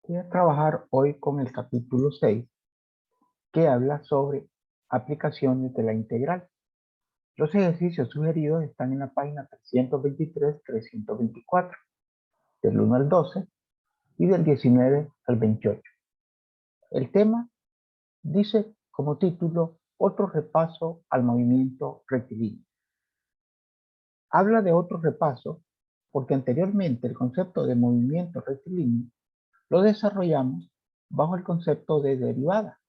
Voy a trabajar hoy con el capítulo 6 que habla sobre aplicaciones de la integral. Los ejercicios sugeridos están en la página 323-324, del 1 al 12 y del 19 al 28. El tema dice como título otro repaso al movimiento rectilíneo. Habla de otro repaso porque anteriormente el concepto de movimiento rectilíneo lo desarrollamos bajo el concepto de derivada.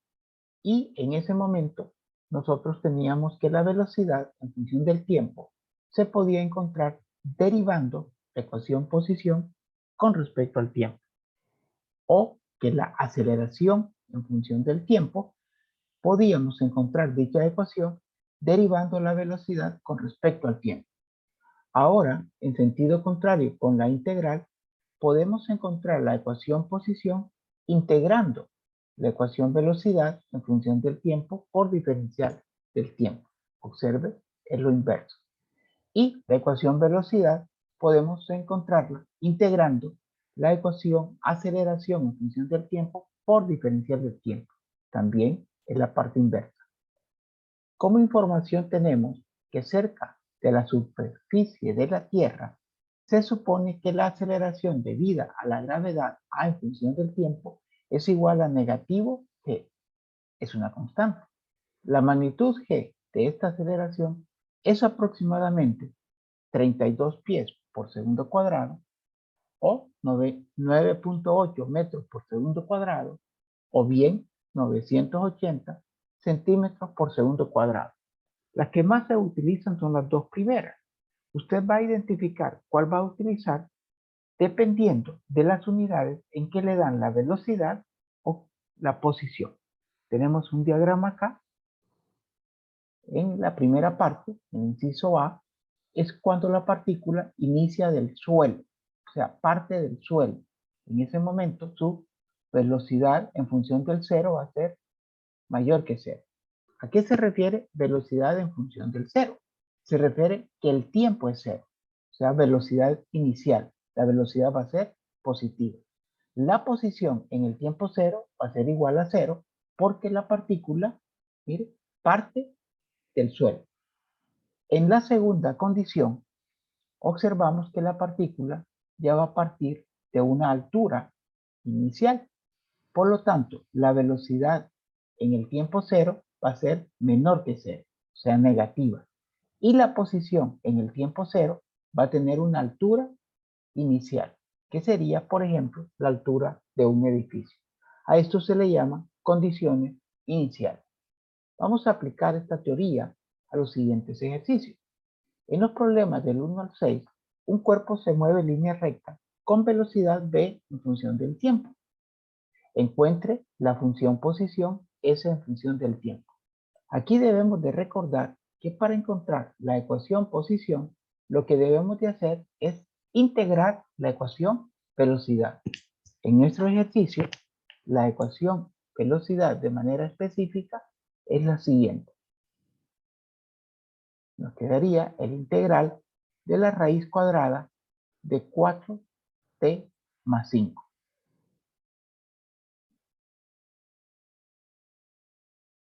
Y en ese momento nosotros teníamos que la velocidad en función del tiempo se podía encontrar derivando la ecuación posición con respecto al tiempo. O que la aceleración en función del tiempo podíamos encontrar dicha ecuación derivando la velocidad con respecto al tiempo. Ahora, en sentido contrario con la integral, podemos encontrar la ecuación posición integrando la ecuación velocidad en función del tiempo por diferencial del tiempo. Observe, es lo inverso. Y la ecuación velocidad podemos encontrarla integrando la ecuación aceleración en función del tiempo por diferencial del tiempo. También es la parte inversa. Como información tenemos que cerca de la superficie de la Tierra se supone que la aceleración debida a la gravedad A en función del tiempo es igual a negativo g. Es una constante. La magnitud g de esta aceleración es aproximadamente 32 pies por segundo cuadrado o 9.8 metros por segundo cuadrado o bien 980 centímetros por segundo cuadrado. Las que más se utilizan son las dos primeras. Usted va a identificar cuál va a utilizar dependiendo de las unidades en que le dan la velocidad o la posición. Tenemos un diagrama acá. En la primera parte, en el inciso A, es cuando la partícula inicia del suelo, o sea, parte del suelo. En ese momento, su velocidad en función del cero va a ser mayor que cero. ¿A qué se refiere velocidad en función del cero? Se refiere que el tiempo es cero, o sea, velocidad inicial. La velocidad va a ser positiva. La posición en el tiempo cero va a ser igual a cero porque la partícula, mire, parte del suelo. En la segunda condición, observamos que la partícula ya va a partir de una altura inicial. Por lo tanto, la velocidad en el tiempo cero va a ser menor que cero, o sea, negativa. Y la posición en el tiempo cero va a tener una altura inicial, que sería, por ejemplo, la altura de un edificio. A esto se le llama condiciones iniciales. Vamos a aplicar esta teoría a los siguientes ejercicios. En los problemas del 1 al 6, un cuerpo se mueve en línea recta con velocidad v en función del tiempo. Encuentre la función posición S en función del tiempo. Aquí debemos de recordar que para encontrar la ecuación posición, lo que debemos de hacer es integrar la ecuación velocidad. En nuestro ejercicio, la ecuación velocidad de manera específica es la siguiente. Nos quedaría el integral de la raíz cuadrada de 4t más 5.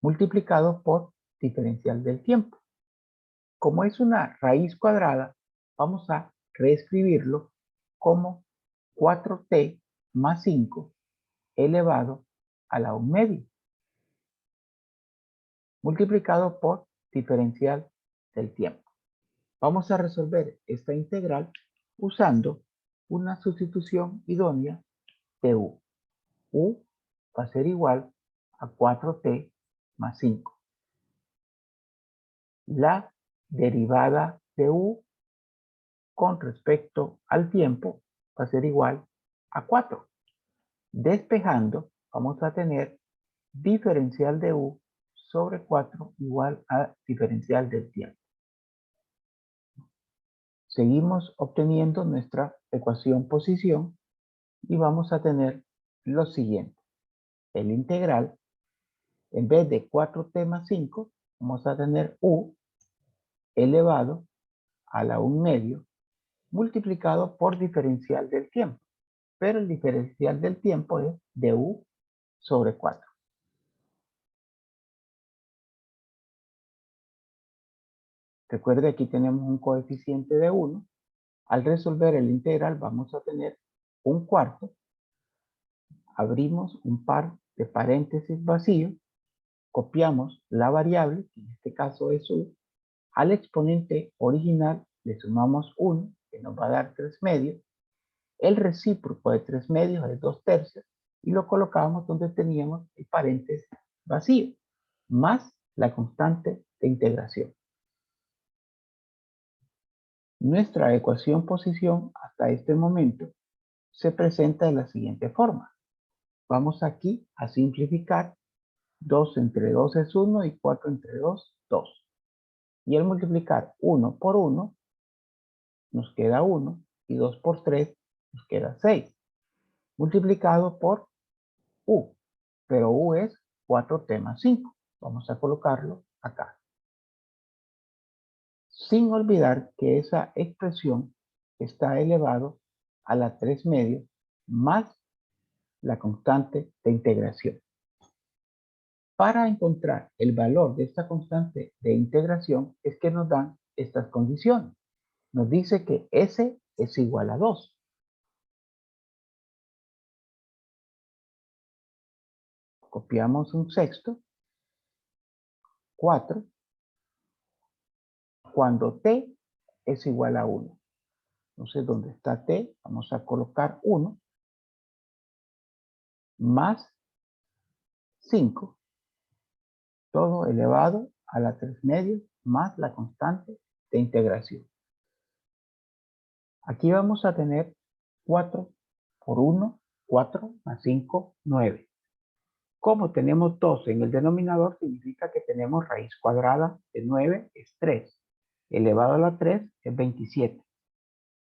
Multiplicado por diferencial del tiempo. Como es una raíz cuadrada, vamos a reescribirlo como 4t más 5 elevado a la 1 medio, multiplicado por diferencial del tiempo. Vamos a resolver esta integral usando una sustitución idónea de u. U va a ser igual a 4t más 5. La derivada de u con respecto al tiempo va a ser igual a 4. Despejando, vamos a tener diferencial de u sobre 4 igual a diferencial del tiempo. Seguimos obteniendo nuestra ecuación posición y vamos a tener lo siguiente. El integral, en vez de 4t más 5, vamos a tener u elevado a la 1 medio multiplicado por diferencial del tiempo. pero el diferencial del tiempo es du sobre 4. Recuerde que aquí tenemos un coeficiente de 1. Al resolver el integral vamos a tener un cuarto. Abrimos un par de paréntesis vacíos. Copiamos la variable, que en este caso es u. Al exponente original le sumamos 1, que nos va a dar 3 medios. El recíproco de 3 medios es 2 tercios. Y lo colocamos donde teníamos el paréntesis vacío, más la constante de integración. Nuestra ecuación posición hasta este momento se presenta de la siguiente forma. Vamos aquí a simplificar. 2 entre 2 es 1 y 4 entre 2, 2. Y al multiplicar 1 por 1, nos queda 1 y 2 por 3 nos queda 6. Multiplicado por u, pero u es 4t más 5. Vamos a colocarlo acá. Sin olvidar que esa expresión está elevado a la 3 medios más la constante de integración. Para encontrar el valor de esta constante de integración es que nos dan estas condiciones. Nos dice que S es igual a 2. Copiamos un sexto. 4. Cuando t es igual a 1. Entonces, donde está t, vamos a colocar 1 más 5, todo elevado a la 3 medios más la constante de integración. Aquí vamos a tener 4 por 1, 4 más 5, 9. Como tenemos 2 en el denominador, significa que tenemos raíz cuadrada de 9 es 3. Elevado a la 3 es 27.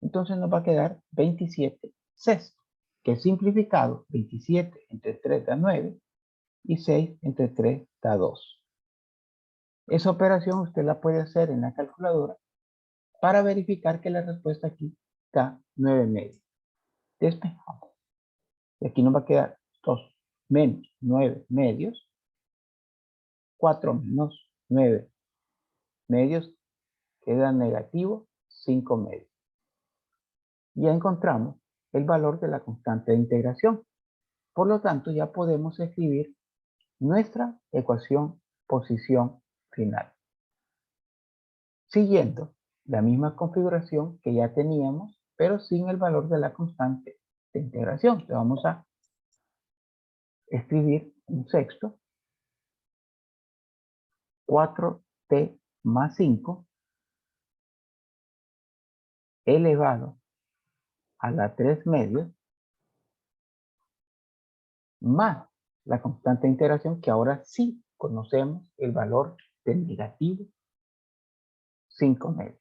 Entonces nos va a quedar 27 sexto, que es simplificado 27 entre 3 da 9 y 6 entre 3 da 2. Esa operación usted la puede hacer en la calculadora para verificar que la respuesta aquí da 9 medios. Despejamos. Y aquí nos va a quedar 2 menos 9 medios. 4 menos 9 medios queda negativo 5 medios. Ya encontramos el valor de la constante de integración. Por lo tanto, ya podemos escribir nuestra ecuación posición final. Siguiendo la misma configuración que ya teníamos, pero sin el valor de la constante de integración. Le vamos a escribir un sexto. 4t más 5 elevado a la 3 medios más la constante de integración, que ahora sí conocemos el valor de negativo 5 medios.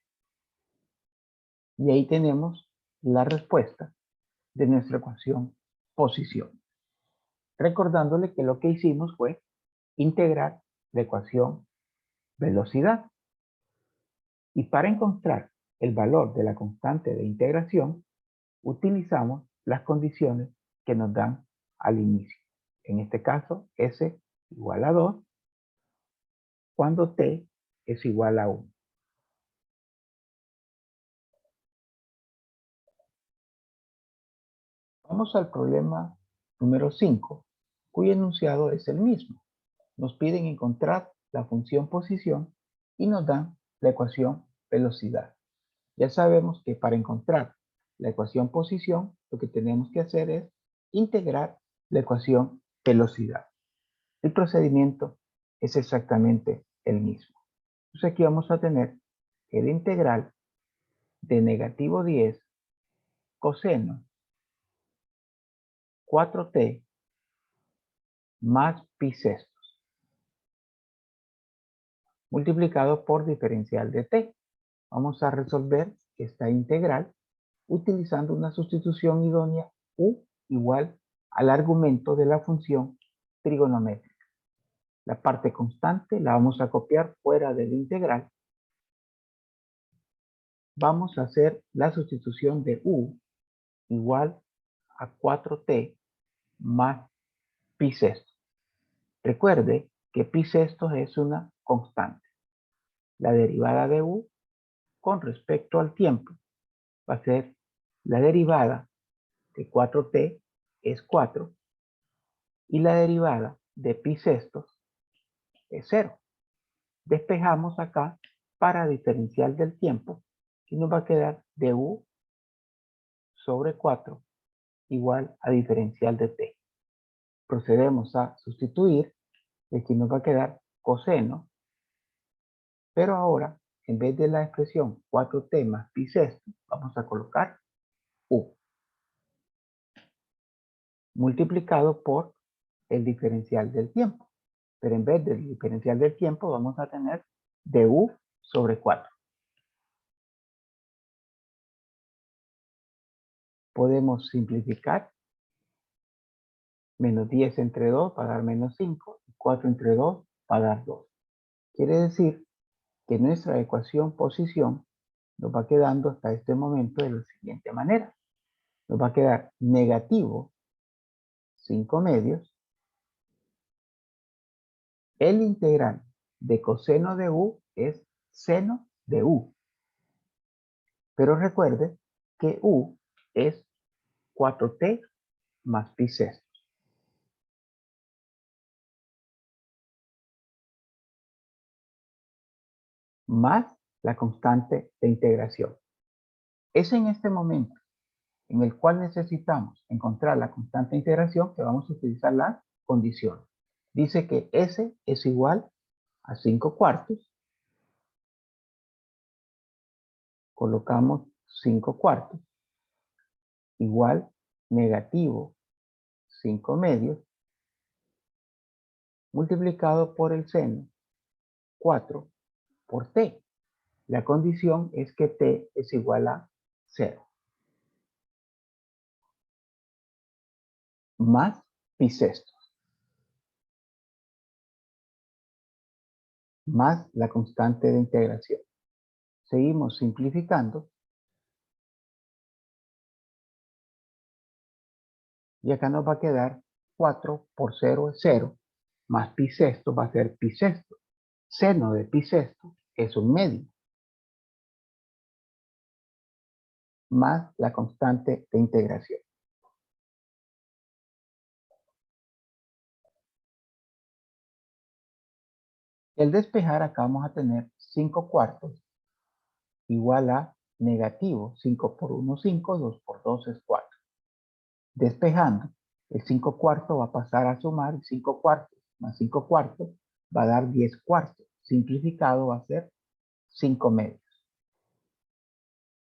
Y ahí tenemos la respuesta de nuestra ecuación posición. Recordándole que lo que hicimos fue integrar la ecuación velocidad. Y para encontrar el valor de la constante de integración, utilizamos las condiciones que nos dan al inicio. En este caso, S igual a 2, cuando T es igual a 1. Vamos al problema número 5, cuyo enunciado es el mismo. Nos piden encontrar la función posición y nos dan la ecuación velocidad. Ya sabemos que para encontrar la ecuación posición, lo que tenemos que hacer es integrar la ecuación velocidad. El procedimiento es exactamente el mismo. Entonces aquí vamos a tener el integral de negativo 10 coseno 4t más pi sextos multiplicado por diferencial de t. Vamos a resolver esta integral utilizando una sustitución idónea u igual al argumento de la función trigonométrica. La parte constante la vamos a copiar fuera del integral. Vamos a hacer la sustitución de u igual a 4t más pi sextos. Recuerde que pi sextos es una constante. La derivada de u con respecto al tiempo va a ser la derivada de 4t es 4 y la derivada de pi sextos es 0. Despejamos acá para diferencial del tiempo y nos va a quedar du sobre 4 igual a diferencial de t. Procedemos a sustituir y aquí nos va a quedar coseno, pero ahora en vez de la expresión 4t más pi sexto vamos a colocar u multiplicado por el diferencial del tiempo. Pero en vez del diferencial del tiempo vamos a tener du sobre 4. Podemos simplificar. Menos 10 entre 2 va a dar menos 5. Y 4 entre 2 va a dar 2. Quiere decir que nuestra ecuación posición nos va quedando hasta este momento de la siguiente manera. Nos va a quedar negativo 5 medios. El integral de coseno de u es seno de u. Pero recuerde que u es 4t más pi sexto. Más la constante de integración. Es en este momento en el cual necesitamos encontrar la constante de integración que vamos a utilizar la condición. Dice que S es igual a 5 cuartos. Colocamos 5 cuartos igual negativo 5 medios multiplicado por el seno 4 por t. La condición es que t es igual a 0. Más pi sexto. Más la constante de integración. Seguimos simplificando. Y acá nos va a quedar 4 por 0 es 0. Más pi sexto va a ser pi sexto. Seno de pi sexto es un medio. Más la constante de integración. El despejar acá vamos a tener 5 cuartos igual a negativo 5 por 1, 5, 2 por 2 es 4. Despejando, el 5 cuartos va a pasar a sumar 5 cuartos más 5 cuartos va a dar 10 cuartos. Simplificado va a ser 5 medios.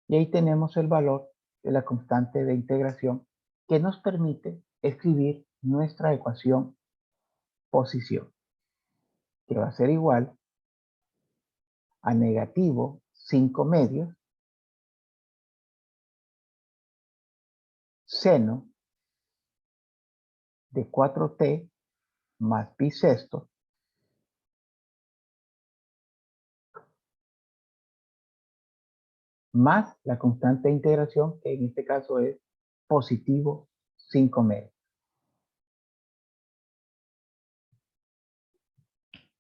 Y ahí tenemos el valor de la constante de integración que nos permite escribir nuestra ecuación posición, que va a ser igual a negativo 5 medios seno de 4t más pi sexto más la constante de integración, que en este caso es positivo 5 medios.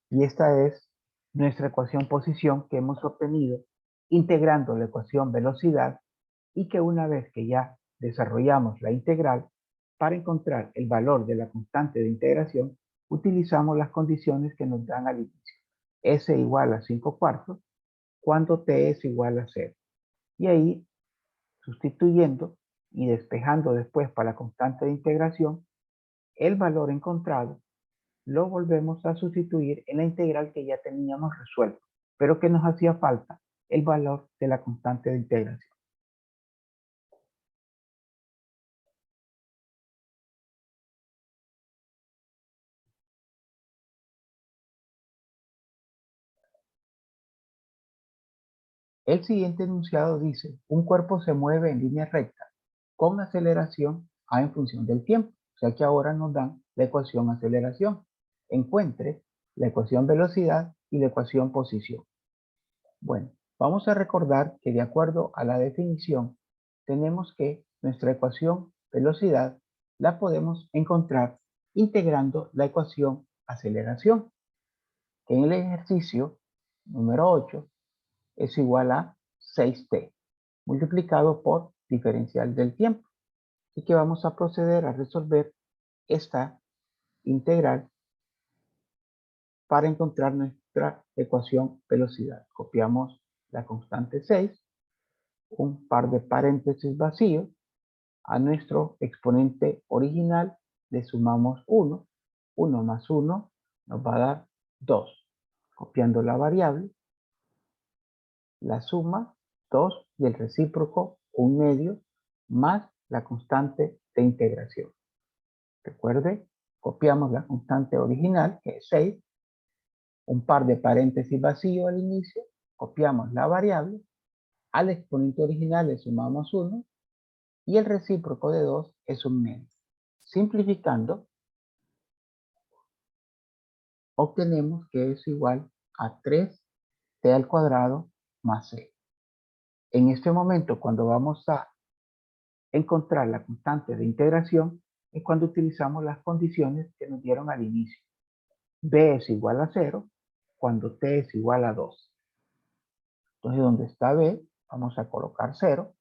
Y esta es nuestra ecuación posición que hemos obtenido integrando la ecuación velocidad y que una vez que ya desarrollamos la integral, para encontrar el valor de la constante de integración, utilizamos las condiciones que nos dan al inicio. S igual a 5 cuartos cuando t es igual a 0. Y ahí, sustituyendo y despejando después para la constante de integración, el valor encontrado lo volvemos a sustituir en la integral que ya teníamos resuelto, pero que nos hacía falta el valor de la constante de integración. El siguiente enunciado dice, un cuerpo se mueve en línea recta con aceleración a en función del tiempo. O sea que ahora nos dan la ecuación aceleración. Encuentre la ecuación velocidad y la ecuación posición. Bueno, vamos a recordar que de acuerdo a la definición, tenemos que nuestra ecuación velocidad la podemos encontrar integrando la ecuación aceleración, que en el ejercicio número 8 es igual a 6t multiplicado por diferencial del tiempo. Así que vamos a proceder a resolver esta integral para encontrar nuestra ecuación velocidad. Copiamos la constante 6, un par de paréntesis vacíos, a nuestro exponente original le sumamos 1, 1 más 1 nos va a dar 2. Copiando la variable, la suma 2 y el recíproco 1/2 más la constante de integración. Recuerde, copiamos la constante original, que es 6, un par de paréntesis vacío al inicio, copiamos la variable, al exponente original le sumamos 1 y el recíproco de 2 es 1/2. Simplificando, obtenemos que es igual a 3t al cuadrado más c. En este momento, cuando vamos a encontrar la constante de integración, es cuando utilizamos las condiciones que nos dieron al inicio. b es igual a 0 cuando t es igual a 2. Entonces, donde está b, vamos a colocar 0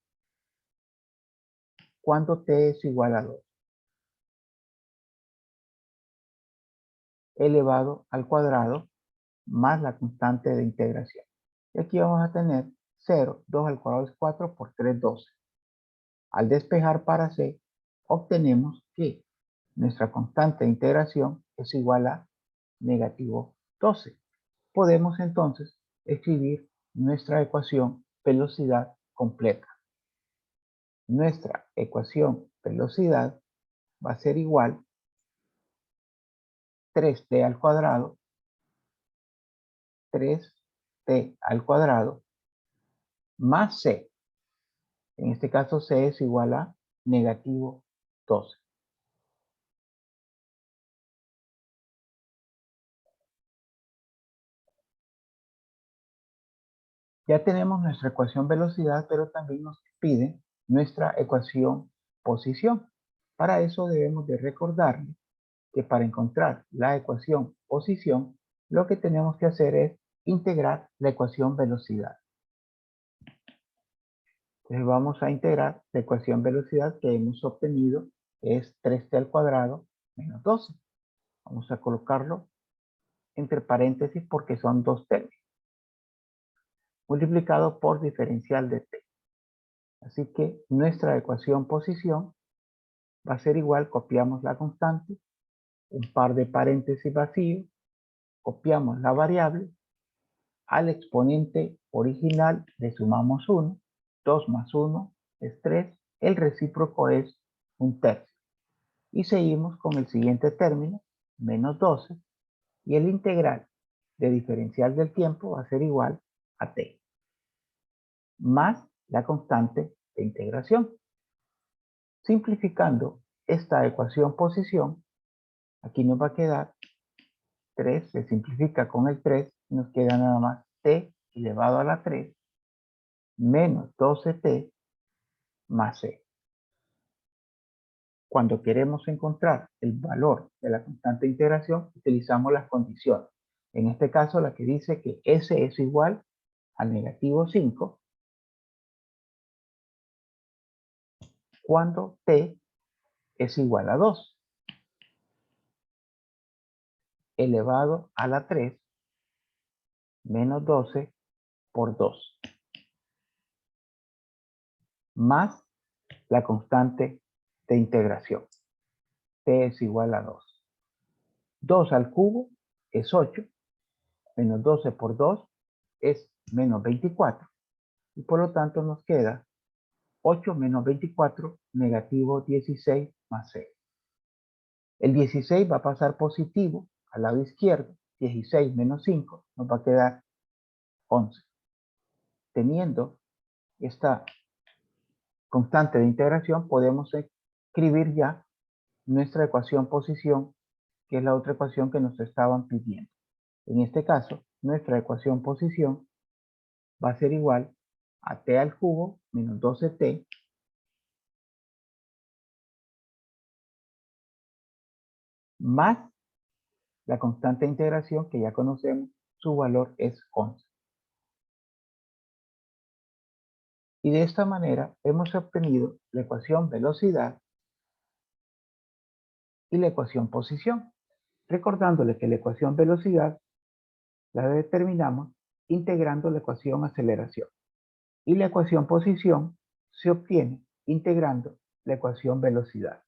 cuando t es igual a 2. Elevado al cuadrado más la constante de integración. Y aquí vamos a tener 0, 2 al cuadrado es 4 por 3, 12. Al despejar para c, obtenemos que nuestra constante de integración es igual a negativo 12. Podemos entonces escribir nuestra ecuación velocidad completa. Nuestra ecuación velocidad va a ser igual 3t al cuadrado, 3t al cuadrado, más c. En este caso c es igual a negativo 12. Ya tenemos nuestra ecuación velocidad, pero también nos pide nuestra ecuación posición. Para eso debemos de recordarle que para encontrar la ecuación posición, lo que tenemos que hacer es integrar la ecuación velocidad. Entonces vamos a integrar la ecuación velocidad que hemos obtenido, que es 3t al cuadrado menos 12. Vamos a colocarlo entre paréntesis porque son dos términos, multiplicado por diferencial de t. Así que nuestra ecuación posición va a ser igual, copiamos la constante, un par de paréntesis vacíos, copiamos la variable, al exponente original le sumamos 1, 2 más 1 es 3, el recíproco es 1/3. Y seguimos con el siguiente término, menos 12, y el integral de diferencial del tiempo va a ser igual a t, más la constante de integración. Simplificando esta ecuación posición, aquí nos va a quedar 3, se simplifica con el 3, y nos queda nada más t elevado a la 3 menos 12t más c. Cuando queremos encontrar el valor de la constante de integración, utilizamos las condiciones. En este caso, la que dice que s es igual a negativo 5 cuando t es igual a 2 elevado a la 3 menos 12 por 2 más la constante de integración. T es igual a 2. 2 al cubo es 8, menos 12 por 2 es menos 24. Y por lo tanto nos queda 8 menos 24, negativo 16 más 6. El 16 va a pasar positivo al lado izquierdo. 16 menos 5 nos va a quedar 11. Teniendo esta constante de integración, podemos escribir ya nuestra ecuación posición, que es la otra ecuación que nos estaban pidiendo. En este caso, nuestra ecuación posición va a ser igual a t al cubo menos 12t más la constante de integración que ya conocemos, su valor es 11. Y de esta manera hemos obtenido la ecuación velocidad y la ecuación posición, recordándole que la ecuación velocidad la determinamos integrando la ecuación aceleración y la ecuación posición se obtiene integrando la ecuación velocidad.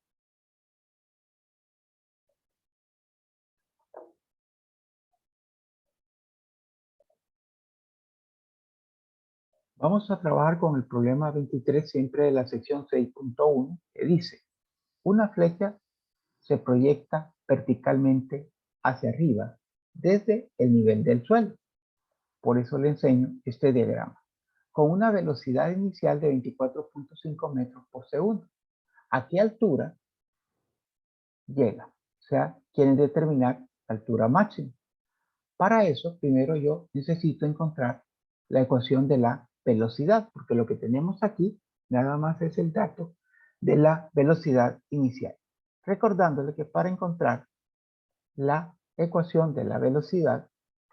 Vamos a trabajar con el problema 23 siempre de la sección 6.1 que dice: una flecha se proyecta verticalmente hacia arriba desde el nivel del suelo. Por eso le enseño este diagrama. Con una velocidad inicial de 24.5 metros por segundo. ¿A qué altura llega? O sea, quieren determinar la altura máxima. Para eso, primero yo necesito encontrar la ecuación de la velocidad, porque lo que tenemos aquí nada más es el dato de la velocidad inicial. Recordándole que para encontrar la ecuación de la velocidad,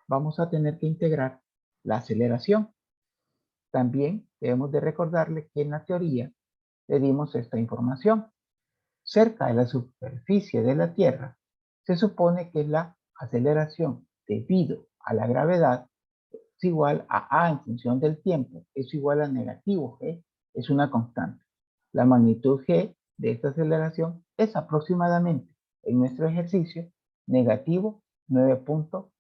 vamos a tener que integrar la aceleración. También debemos de recordarle que en la teoría le dimos esta información. Cerca de la superficie de la Tierra, se supone que la aceleración debido a la gravedad es igual a en función del tiempo, es igual a negativo g, es una constante. La magnitud g de esta aceleración es aproximadamente, en nuestro ejercicio, negativo 9.8.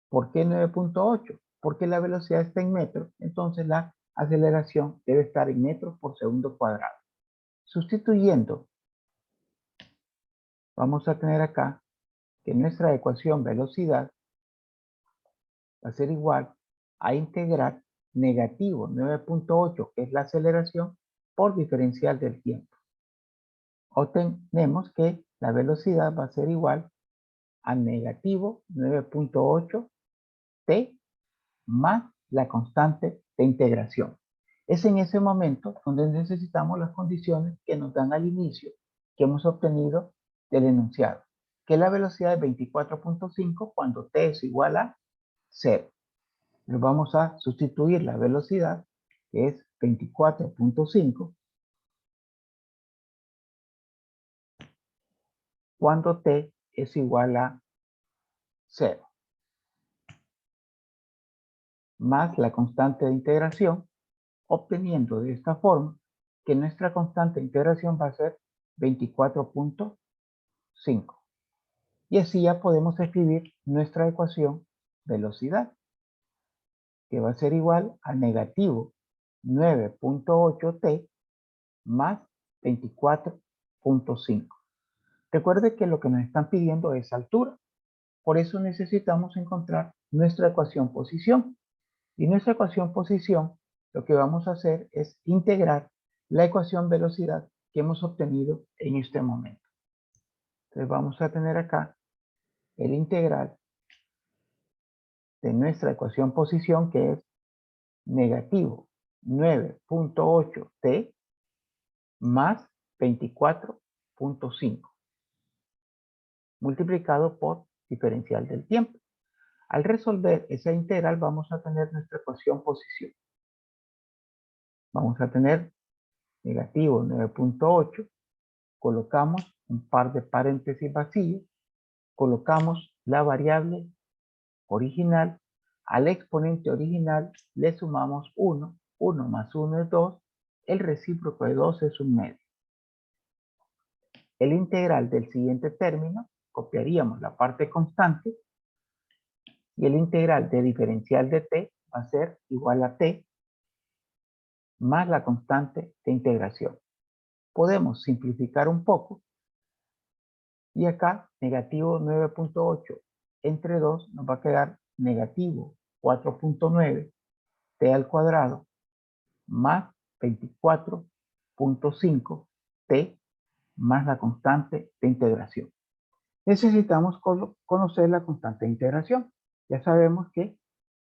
¿Por qué 9.8? Porque la velocidad está en metros, entonces la aceleración debe estar en metros por segundo cuadrado. Sustituyendo, vamos a tener acá que nuestra ecuación velocidad va a ser igual a integrar negativo 9.8, que es la aceleración, por diferencial del tiempo. Obtenemos que la velocidad va a ser igual a negativo 9.8 t más la constante de integración. Es en ese momento donde necesitamos las condiciones que nos dan al inicio, que hemos obtenido del enunciado, que la velocidad es 24.5 cuando t es igual a 0. Le vamos a sustituir la velocidad, que es 24.5, cuando t es igual a 0, más la constante de integración, obteniendo de esta forma que nuestra constante de integración va a ser 24.5. Y así ya podemos escribir nuestra ecuación velocidad, que va a ser igual a negativo 9.8t más 24.5. Recuerde que lo que nos están pidiendo es altura. Por eso necesitamos encontrar nuestra ecuación posición. Y nuestra ecuación posición, lo que vamos a hacer es integrar la ecuación velocidad que hemos obtenido en este momento. Entonces vamos a tener acá el integral de nuestra ecuación posición, que es negativo 9.8t más 24.5 multiplicado por diferencial del tiempo. Al resolver esa integral vamos a tener nuestra ecuación posición. Vamos a tener negativo 9.8, colocamos un par de paréntesis vacíos, colocamos la variable original, al exponente original le sumamos 1, 1 más 1 es 2, el recíproco de 2 es un medio. El integral del siguiente término, copiaríamos la parte constante, y el integral de diferencial de t va a ser igual a t más la constante de integración. Podemos simplificar un poco y acá negativo 9.8 entre 2 nos va a quedar negativo 4.9 t al cuadrado más 24.5 t más la constante de integración. Necesitamos conocer la constante de integración. Ya sabemos que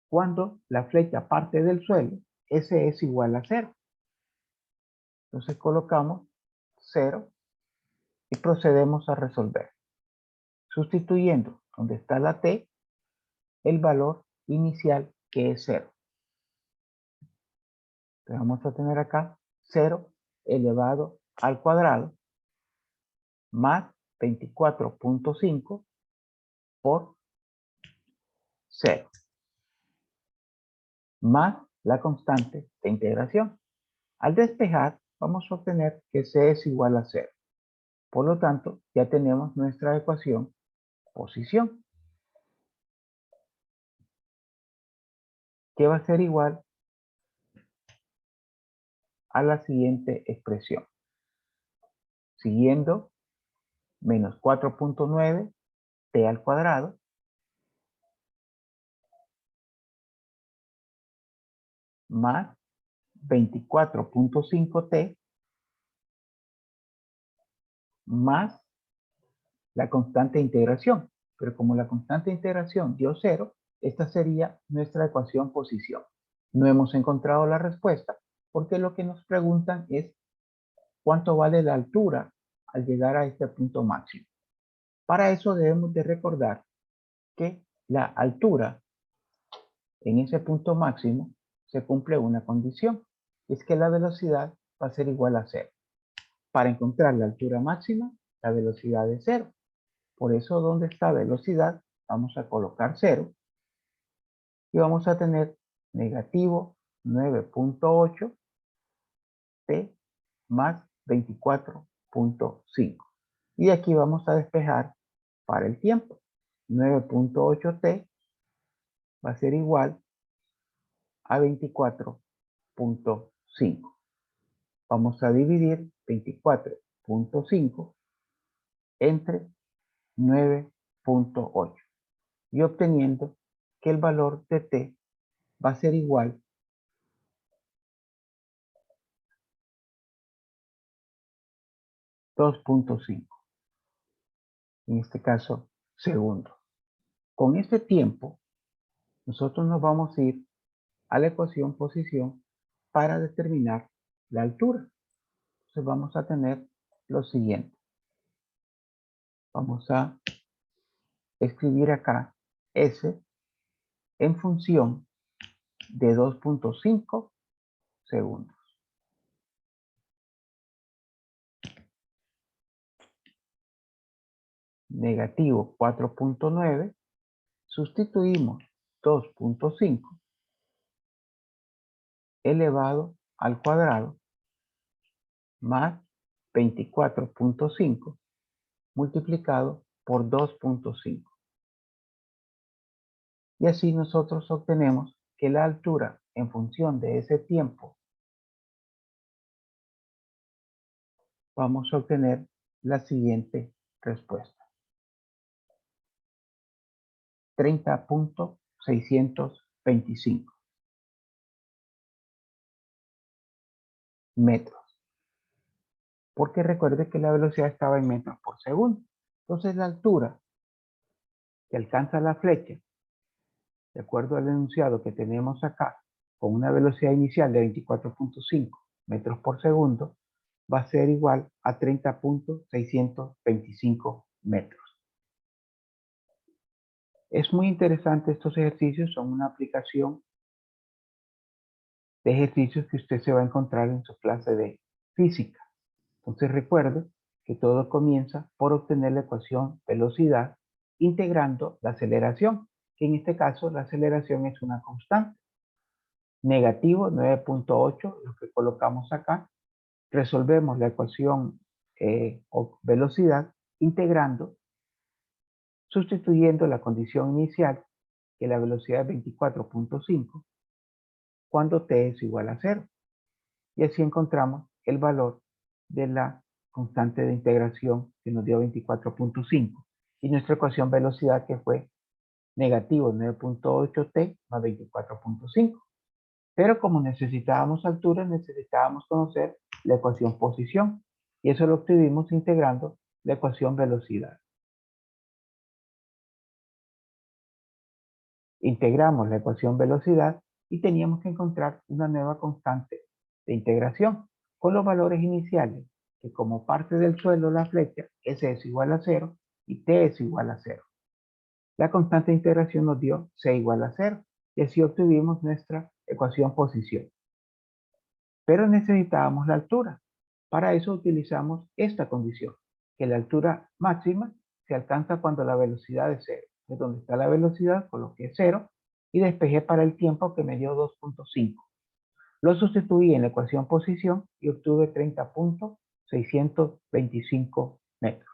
cuando la flecha parte del suelo, S es igual a 0. Entonces colocamos 0 y procedemos a resolver, sustituyendo donde está la t, el valor inicial que es 0. Entonces vamos a tener acá 0 elevado al cuadrado más 24.5 por 0, más la constante de integración. Al despejar, vamos a obtener que c es igual a 0. Por lo tanto, ya tenemos nuestra ecuación posición, que va a ser igual a la siguiente expresión. Siguiendo, menos 4.9 t al cuadrado más 24.5t más la constante de integración. Pero como la constante de integración dio 0, esta sería nuestra ecuación posición. No hemos encontrado la respuesta porque lo que nos preguntan es cuánto vale la altura al llegar a este punto máximo. Para eso debemos de recordar que la altura en ese punto máximo se cumple una condición, es que la velocidad va a ser igual a 0. Para encontrar la altura máxima, la velocidad es 0. Por eso, donde está velocidad, vamos a colocar 0 y vamos a tener negativo 9.8 t más 24.5. Y aquí vamos a despejar para el tiempo. 9.8 t va a ser igual a 24.5. Vamos a dividir 24.5 entre 9.8 y obteniendo que el valor de t va a ser igual a 2.5, en este caso segundos. Con este tiempo, nosotros nos vamos a ir a la ecuación posición para determinar la altura. Entonces vamos a tener lo siguiente. Vamos a escribir acá S en función de 2.5 segundos. Negativo 4.9, sustituimos 2.5 elevado al cuadrado más 24.5 multiplicado por 2.5. Y así nosotros obtenemos que la altura en función de ese tiempo, vamos a obtener la siguiente respuesta. 30.625 metros. Porque recuerde que la velocidad estaba en metros por segundo. Entonces la altura que alcanza la flecha, de acuerdo al enunciado que tenemos acá, con una velocidad inicial de 24.5 metros por segundo, va a ser igual a 30.625 metros. Es muy interesante estos ejercicios, son una aplicación de ejercicios que usted se va a encontrar en su clase de física. Entonces recuerde que todo comienza por obtener la ecuación velocidad integrando la aceleración, que en este caso la aceleración es una constante. Negativo 9.8, lo que colocamos acá. Resolvemos la ecuación o velocidad integrando, sustituyendo la condición inicial, que la velocidad es 24.5, cuando t es igual a 0. Y así encontramos el valor de la constante de integración que nos dio 24.5 y nuestra ecuación velocidad que fue negativo 9.8t más 24.5. Pero como necesitábamos altura, necesitábamos conocer la ecuación posición y eso lo obtuvimos integrando la ecuación velocidad. Integramos la ecuación velocidad y teníamos que encontrar una nueva constante de integración con los valores iniciales que como parte del suelo la flecha, S es igual a 0 y T es igual a 0. La constante de integración nos dio C igual a 0 y así obtuvimos nuestra ecuación posición. Pero necesitábamos la altura. Para eso utilizamos esta condición, que la altura máxima se alcanza cuando la velocidad es 0. De donde está la velocidad coloqué 0 y despejé para el tiempo que me dio 2.5. Lo sustituí en la ecuación posición y obtuve 30.625 metros.